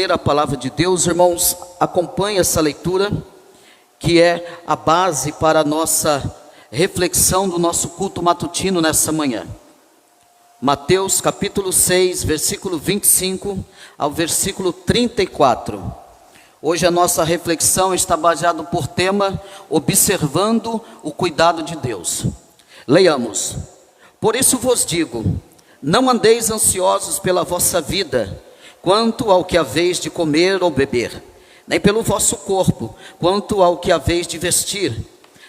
ler a palavra de Deus, irmãos, acompanhe essa leitura, que é a base para a nossa reflexão do nosso culto matutino nessa manhã. Mateus capítulo 6, versículo 25 ao versículo 34. Hoje a nossa reflexão está baseada por tema, observando o cuidado de Deus. Leiamos. Por isso vos digo, não andeis ansiosos pela vossa vida, quanto ao que haveis de comer ou beber, nem pelo vosso corpo, quanto ao que haveis de vestir.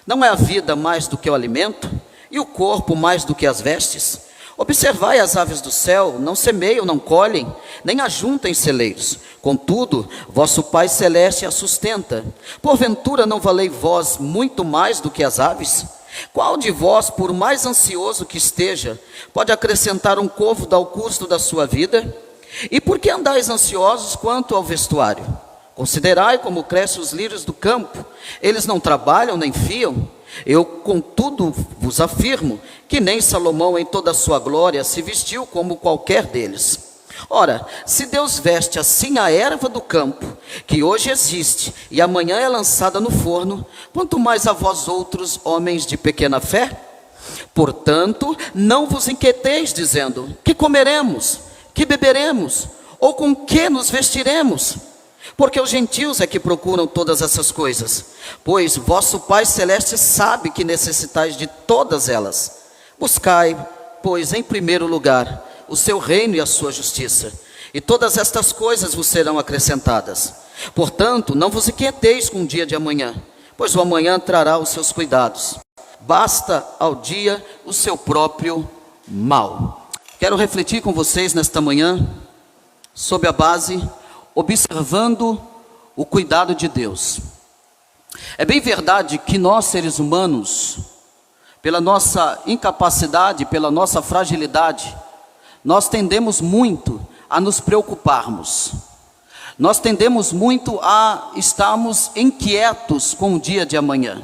Não é a vida mais do que o alimento, e o corpo mais do que as vestes? Observai as aves do céu, não semeiam, não colhem, nem ajuntam em celeiros. Contudo, vosso Pai Celeste as sustenta. Porventura não valei vós muito mais do que as aves? Qual de vós, por mais ansioso que esteja, pode acrescentar um côvado ao curso da sua vida? E por que andais ansiosos quanto ao vestuário? Considerai como crescem os lírios do campo, eles não trabalham nem fiam. Eu, contudo, vos afirmo que nem Salomão em toda a sua glória se vestiu como qualquer deles. Ora, se Deus veste assim a erva do campo, que hoje existe e amanhã é lançada no forno, quanto mais a vós outros, homens de pequena fé? Portanto, não vos inquieteis dizendo, que comeremos, que beberemos, ou com que nos vestiremos? Porque os gentios é que procuram todas essas coisas, pois vosso Pai Celeste sabe que necessitais de todas elas. Buscai, pois, em primeiro lugar, o seu reino e a sua justiça, e todas estas coisas vos serão acrescentadas. Portanto, não vos inquieteis com o dia de amanhã, pois o amanhã trará os seus cuidados. Basta ao dia o seu próprio mal. Quero refletir com vocês nesta manhã sobre a base observando o cuidado de Deus. É bem verdade que nós, seres humanos, pela nossa incapacidade, pela nossa fragilidade, nós tendemos muito a nos preocuparmos. Nós tendemos muito a estarmos inquietos com o dia de amanhã,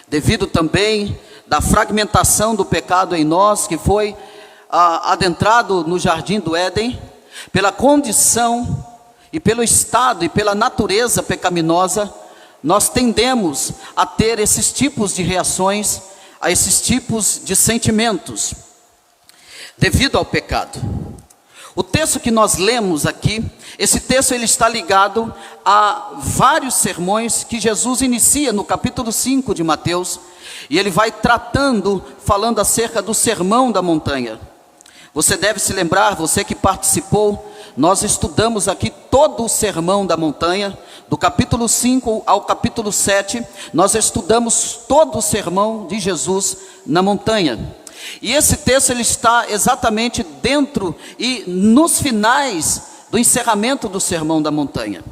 devido também da fragmentação do pecado em nós, que foi adentrado no jardim do Éden, pela condição e pelo estado e pela natureza pecaminosa. Nós tendemos a ter esses tipos de reações, a esses tipos de sentimentos, devido ao pecado. O texto que nós lemos aqui, esse texto ele está ligado a vários sermões que Jesus inicia no capítulo 5 de Mateus, e ele vai falando acerca do sermão da montanha. Você deve se lembrar, você que participou, nós estudamos aqui todo o sermão da montanha, do capítulo 5 ao capítulo 7, nós estudamos todo o sermão de Jesus na montanha. E esse texto ele está exatamente dentro e nos finais do encerramento do sermão da montanha.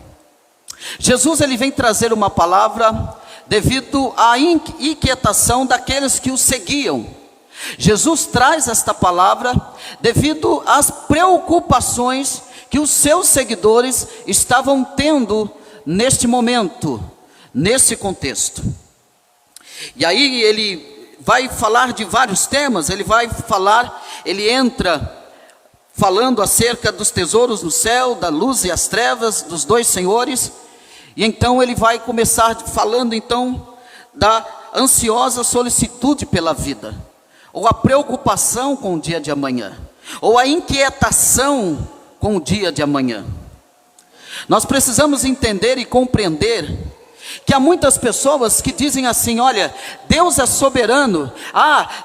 Jesus ele vem trazer uma palavra devido à inquietação daqueles que o seguiam. Jesus traz esta palavra devido às preocupações que os seus seguidores estavam tendo neste momento, nesse contexto. E aí ele vai falar de vários temas, ele entra falando acerca dos tesouros no céu, da luz e as trevas, dos dois senhores, e então ele vai começar falando então da ansiosa solicitude pela vida, ou a preocupação com o dia de amanhã, ou a inquietação com o dia de amanhã. Nós precisamos entender e compreender que há muitas pessoas que dizem assim, olha, Deus é soberano,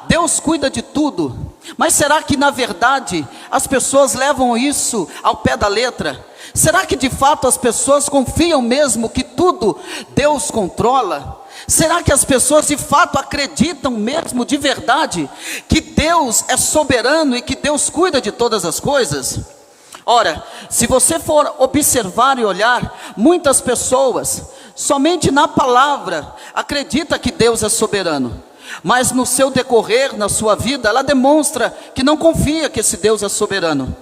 Deus cuida de tudo. Mas será que na verdade as pessoas levam isso ao pé da letra? Será que de fato as pessoas confiam mesmo que tudo Deus controla? Será que as pessoas de fato acreditam mesmo de verdade que Deus é soberano e que Deus cuida de todas as coisas? Ora, se você for observar e olhar, muitas pessoas, somente na palavra, acredita que Deus é soberano, mas no seu decorrer, na sua vida, ela demonstra que não confia que esse Deus é soberano,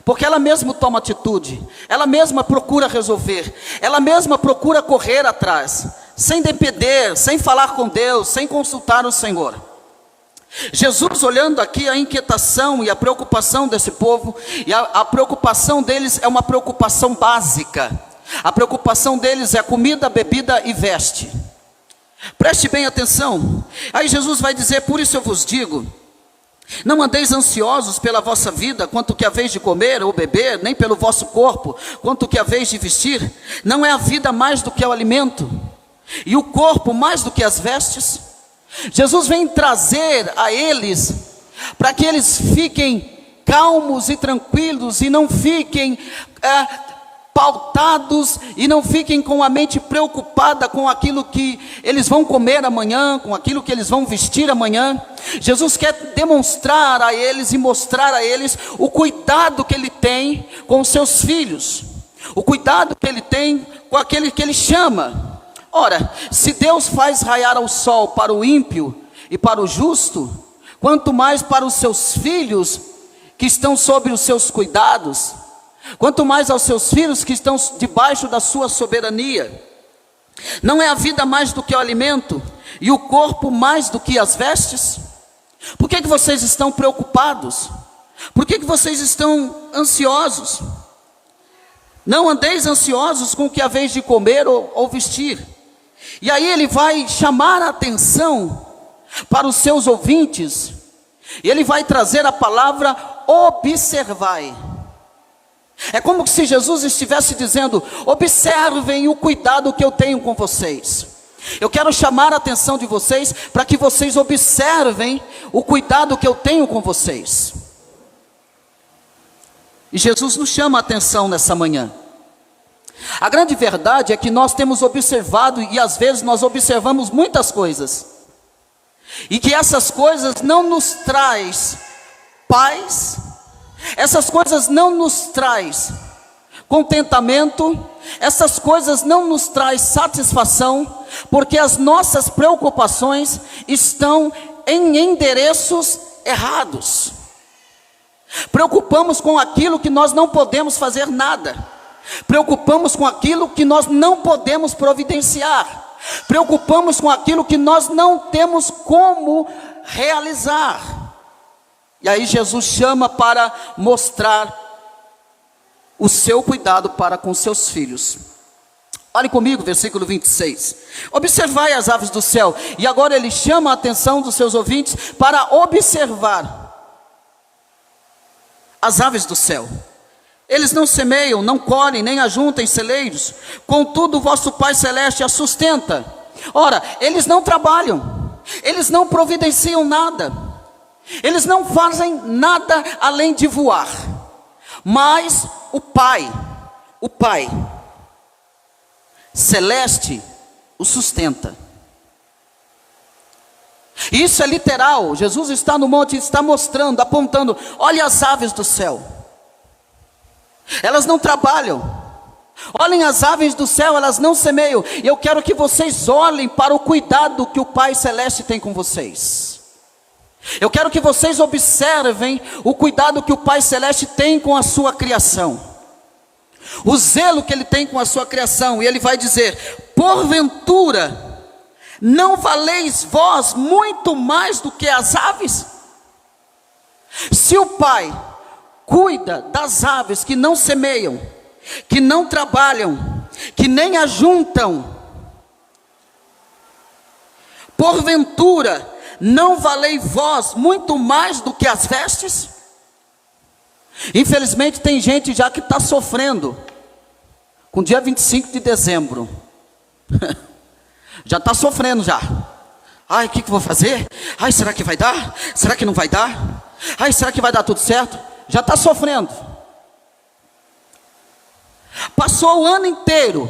porque ela mesma toma atitude, ela mesma procura resolver, ela mesma procura correr atrás, sem depender, sem falar com Deus, sem consultar o Senhor. Jesus, olhando aqui a inquietação e a preocupação desse povo, e a preocupação deles é uma preocupação básica. A preocupação deles é comida, bebida e veste. Preste bem atenção. Aí Jesus vai dizer: por isso eu vos digo, não andeis ansiosos pela vossa vida, quanto que haveis de comer ou beber, nem pelo vosso corpo, quanto que haveis de vestir. Não é a vida mais do que o alimento, e o corpo mais do que as vestes? Jesus vem trazer a eles, para que eles fiquem calmos e tranquilos, e não fiquem pautados, e não fiquem com a mente preocupada com aquilo que eles vão comer amanhã, com aquilo que eles vão vestir amanhã. Jesus quer demonstrar a eles e mostrar a eles o cuidado que Ele tem com os seus filhos, o cuidado que Ele tem com aquele que Ele chama. Ora, se Deus faz raiar o sol para o ímpio e para o justo, quanto mais para os seus filhos que estão sob os seus cuidados, quanto mais aos seus filhos que estão debaixo da sua soberania. Não é a vida mais do que o alimento, e o corpo mais do que as vestes? Por que vocês estão preocupados? Por que vocês estão ansiosos? Não andeis ansiosos com o que haveis de comer ou vestir. E aí ele vai chamar a atenção para os seus ouvintes, e ele vai trazer a palavra observai. É como se Jesus estivesse dizendo: observem o cuidado que eu tenho com vocês. Eu quero chamar a atenção de vocês para que vocês observem o cuidado que eu tenho com vocês. E Jesus nos chama a atenção nessa manhã. A grande verdade é que nós temos observado, e às vezes nós observamos muitas coisas, e que essas coisas não nos traz paz, essas coisas não nos traz contentamento, essas coisas não nos traz satisfação, porque as nossas preocupações estão em endereços errados. Preocupamos com aquilo que nós não podemos fazer nada. Preocupamos com aquilo que nós não podemos providenciar. Preocupamos com aquilo que nós não temos como realizar. E aí Jesus chama para mostrar o seu cuidado para com seus filhos. Olhe comigo, versículo 26. Observai as aves do céu. E agora ele chama a atenção dos seus ouvintes para observar as aves do céu. Eles não semeiam, não colhem, nem ajuntam em celeiros, contudo o vosso Pai Celeste as sustenta. Ora, eles não trabalham, eles não providenciam nada, eles não fazem nada além de voar, mas o Pai Celeste o sustenta. Isso é literal. Jesus está no monte e está mostrando, apontando: olha as aves do céu, elas não trabalham. Olhem as aves do céu, elas não semeiam. E eu quero que vocês olhem para o cuidado que o Pai Celeste tem com vocês. Eu quero que vocês observem o cuidado que o Pai Celeste tem com a sua criação, o zelo que Ele tem com a sua criação. E Ele vai dizer: porventura não valeis vós muito mais do que as aves? Se o Pai cuida das aves que não semeiam, que não trabalham, que nem ajuntam, porventura não valei vós muito mais do que as vestes? Infelizmente tem gente já que está sofrendo com o dia 25 de dezembro. Já está sofrendo já. Ai, o que vou fazer? Ai, será que vai dar? Será que não vai dar? Ai, será que vai dar tudo certo? Já está sofrendo. Passou o ano inteiro,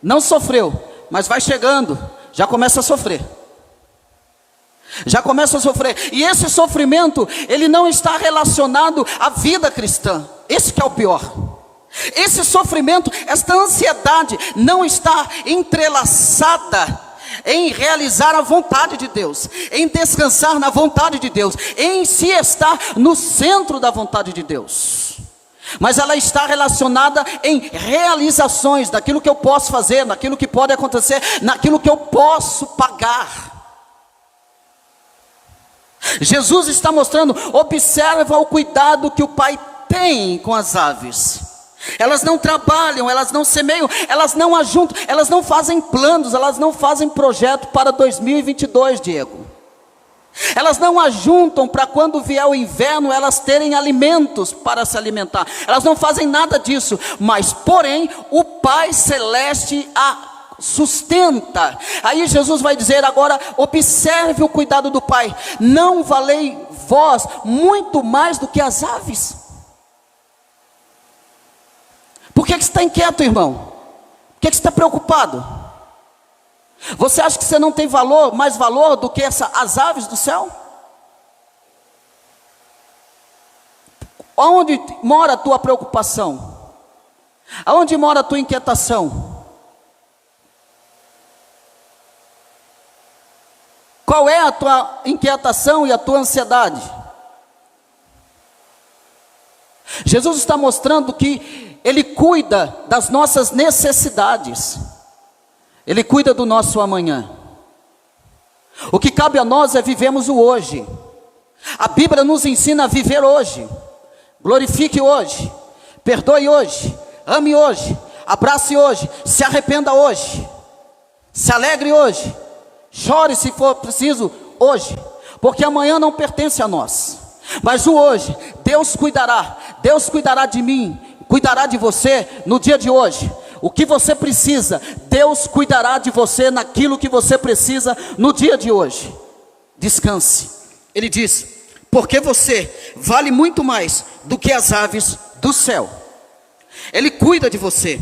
não sofreu, mas vai chegando, já começa a sofrer. Já começa a sofrer. E esse sofrimento, ele não está relacionado à vida cristã. Esse que é o pior. Esse sofrimento, esta ansiedade não está entrelaçada em realizar a vontade de Deus, em descansar na vontade de Deus, em se estar no centro da vontade de Deus. Mas ela está relacionada em realizações, daquilo que eu posso fazer, naquilo que pode acontecer, naquilo que eu posso pagar. Jesus está mostrando, observa o cuidado que o Pai tem com as aves. Elas não trabalham, elas não semeiam, elas não ajuntam, elas não fazem planos, elas não fazem projeto para 2022, Diego. Elas não ajuntam para quando vier o inverno elas terem alimentos para se alimentar. Elas não fazem nada disso, mas porém o Pai Celeste a sustenta. Aí Jesus vai dizer agora, observe o cuidado do Pai. Não valei vós muito mais do que as aves? Por que você está inquieto, irmão? Por que você está preocupado? Você acha que você não tem valor, mais valor do que as aves do céu? Onde mora a tua preocupação? Aonde mora a tua inquietação? Qual é a tua inquietação e a tua ansiedade? Jesus está mostrando que Ele cuida das nossas necessidades. Ele cuida do nosso amanhã. O que cabe a nós é vivermos o hoje. A Bíblia nos ensina a viver hoje. Glorifique hoje, perdoe hoje, ame hoje, abrace hoje, se arrependa hoje, se alegre hoje, chore se for preciso hoje, porque amanhã não pertence a nós, mas o hoje, Deus cuidará de mim, cuidará de você no dia de hoje. O que você precisa, Deus cuidará de você naquilo que você precisa no dia de hoje. Descanse. Ele diz, porque você vale muito mais do que as aves do céu. Ele cuida de você.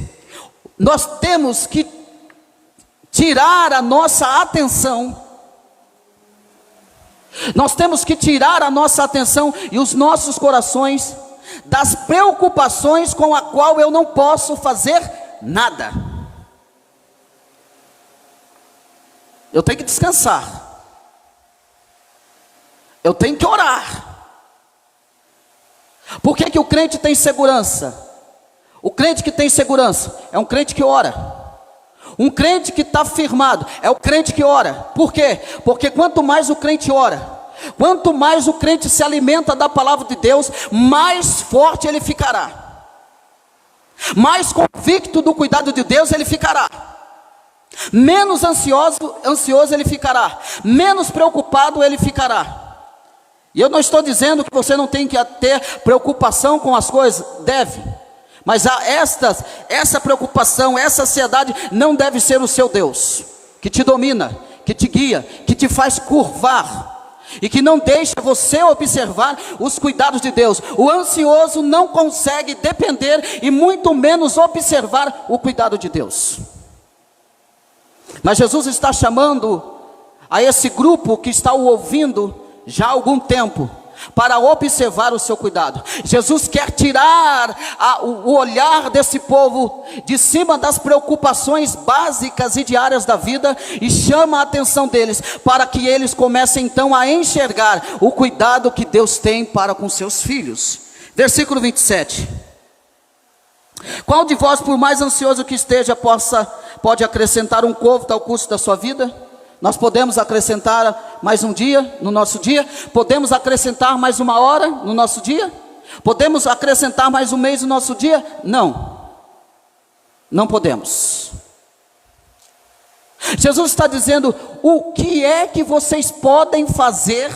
Nós temos que tirar a nossa atenção. Nós temos que tirar a nossa atenção e os nossos corações das preocupações com a qual eu não posso fazer nada. Eu tenho que descansar. Eu tenho que orar. Por que o crente tem segurança? O crente que tem segurança é um crente que ora. Um crente que está firmado é o crente que ora. Por quê? Porque quanto mais o crente ora, quanto mais o crente se alimenta da palavra de Deus, mais forte ele ficará, mais convicto do cuidado de Deus ele ficará, menos ansioso ele ficará, menos preocupado ele ficará. E eu não estou dizendo que você não tem que ter preocupação com as coisas, deve, mas essa preocupação, essa ansiedade não deve ser o seu Deus, que te domina, que te guia, que te faz curvar, e que não deixa você observar os cuidados de Deus. O ansioso não consegue depender e muito menos observar o cuidado de Deus. Mas Jesus está chamando a esse grupo que está o ouvindo já há algum tempo para observar o seu cuidado. Jesus quer tirar o olhar desse povo de cima das preocupações básicas e diárias da vida e chama a atenção deles para que eles comecem então a enxergar o cuidado que Deus tem para com seus filhos. Versículo 27. Qual de vós, por mais ansioso que esteja, pode acrescentar um côvado ao curso da sua vida? Nós podemos acrescentar mais um dia no nosso dia? Podemos acrescentar mais uma hora no nosso dia? Podemos acrescentar mais um mês no nosso dia? Não. Não podemos. Jesus está dizendo, o que é que vocês podem fazer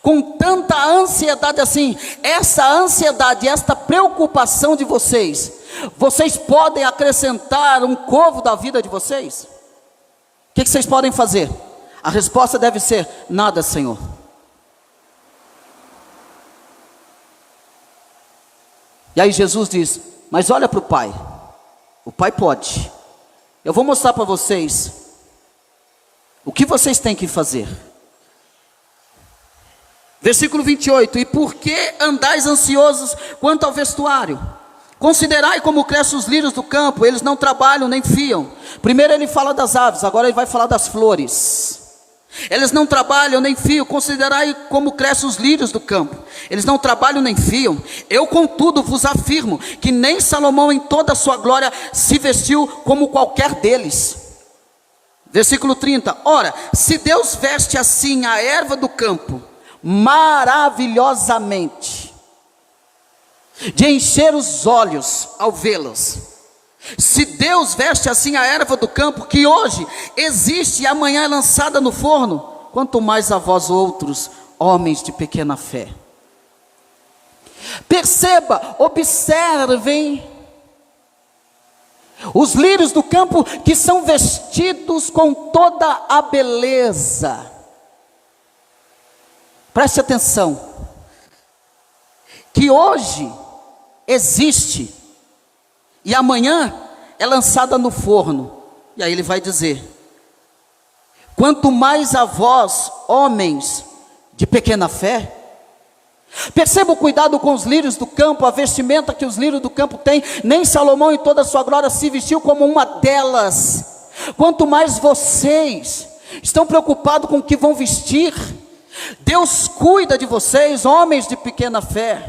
com tanta ansiedade assim? Essa ansiedade, esta preocupação de vocês, vocês podem acrescentar um côvado da vida de vocês? O que vocês podem fazer? A resposta deve ser, nada, Senhor. E aí Jesus diz, mas olha para o Pai. O Pai pode. Eu vou mostrar para vocês o que vocês têm que fazer. Versículo 28, e por que andais ansiosos quanto ao vestuário? Considerai como crescem os lírios do campo, eles não trabalham nem fiam. Primeiro ele fala das aves, agora ele vai falar das flores. Eles não trabalham nem fiam, considerai como crescem os lírios do campo, eles não trabalham nem fiam. Eu contudo vos afirmo, que nem Salomão em toda a sua glória se vestiu como qualquer deles. Versículo 30, ora, se Deus veste assim a erva do campo, maravilhosamente, de encher os olhos ao vê-las. Se Deus veste assim a erva do campo, que hoje existe e amanhã é lançada no forno, quanto mais a vós outros, homens de pequena fé. Perceba, observem os lírios do campo, que são vestidos com toda a beleza. Preste atenção, que hoje existe e amanhã é lançada no forno. E aí ele vai dizer: quanto mais a vós, homens de pequena fé. Perceba o cuidado com os lírios do campo, a vestimenta que os lírios do campo têm. Nem Salomão em toda a sua glória se vestiu como uma delas. Quanto mais vocês estão preocupados com o que vão vestir. Deus cuida de vocês, homens de pequena fé.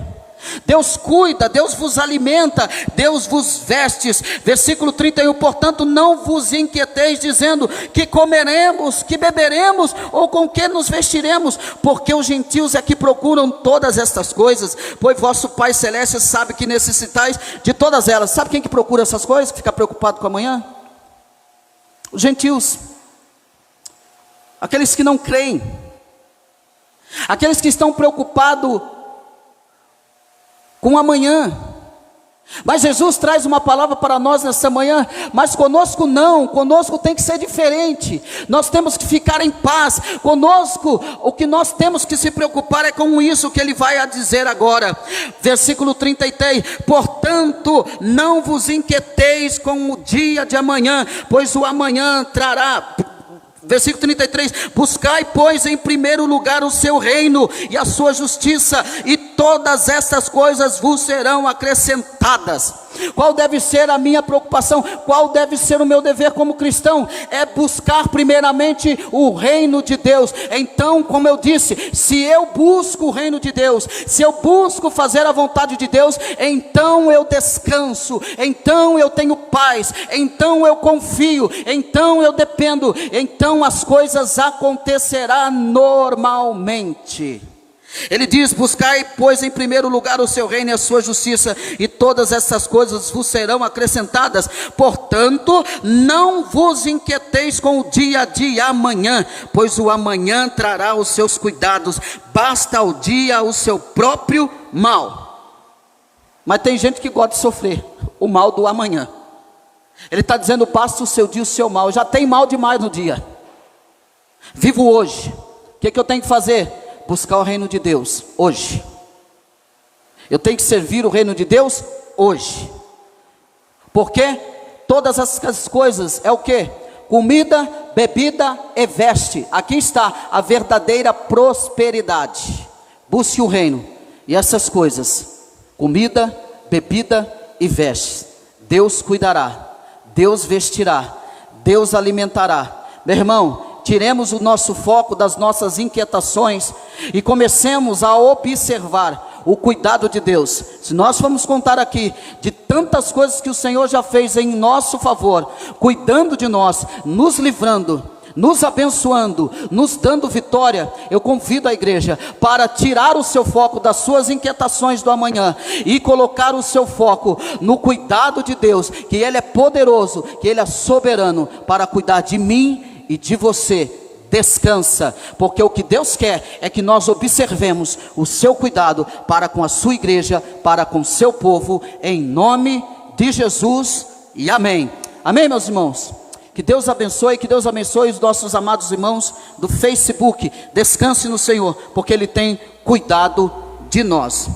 Deus cuida, Deus vos alimenta, Deus vos veste. Versículo 31, portanto não vos inquieteis dizendo que comeremos, que beberemos ou com que nos vestiremos, porque os gentios é que procuram todas estas coisas, pois vosso Pai Celeste sabe que necessitais de todas elas. Sabe quem que procura essas coisas, que fica preocupado com amanhã? Os gentios, aqueles que não creem, aqueles que estão preocupados com amanhã. Mas Jesus traz uma palavra para nós nessa manhã. Mas conosco não, conosco tem que ser diferente. Nós temos que ficar em paz. Conosco, o que nós temos que se preocupar é com isso que ele vai a dizer agora. Versículo 33, portanto não vos inquieteis com o dia de amanhã, pois o amanhã trará. Versículo 33, buscai pois em primeiro lugar o seu reino e a sua justiça, e todas estas coisas vos serão acrescentadas. Qual deve ser a minha preocupação? Qual deve ser o meu dever como cristão? É buscar primeiramente o reino de Deus. Então, como eu disse, se eu busco o reino de Deus, se eu busco fazer a vontade de Deus, então eu descanso, então eu tenho paz, então eu confio, então eu dependo, então as coisas acontecerão normalmente. Ele diz, buscai pois em primeiro lugar o seu reino e a sua justiça, e todas essas coisas vos serão acrescentadas. Portanto não vos inquieteis com o dia de amanhã, pois o amanhã trará os seus cuidados, basta ao dia o seu próprio mal. Mas tem gente que gosta de sofrer o mal do amanhã. Ele está dizendo, basta o seu dia o seu mal. Já tem mal demais no dia. Vivo hoje. O que eu tenho que fazer? Buscar o reino de Deus hoje. Eu tenho que servir o reino de Deus hoje. Porque todas essas coisas é o que? Comida, bebida e veste. Aqui está a verdadeira prosperidade. Busque o reino e essas coisas, comida, bebida e veste, Deus cuidará, Deus vestirá, Deus alimentará. Meu irmão, tiremos o nosso foco das nossas inquietações e comecemos a observar o cuidado de Deus. Se nós formos contar aqui de tantas coisas que o Senhor já fez em nosso favor, cuidando de nós, nos livrando, nos abençoando, nos dando vitória, eu convido a igreja para tirar o seu foco das suas inquietações do amanhã e colocar o seu foco no cuidado de Deus, que Ele é poderoso, que Ele é soberano para cuidar de mim e de você. Descansa, porque o que Deus quer é que nós observemos o seu cuidado para com a sua igreja, para com o seu povo, em nome de Jesus, e amém. Amém, meus irmãos? Que Deus abençoe, que Deus abençoe os nossos amados irmãos do Facebook. Descanse no Senhor, porque Ele tem cuidado de nós.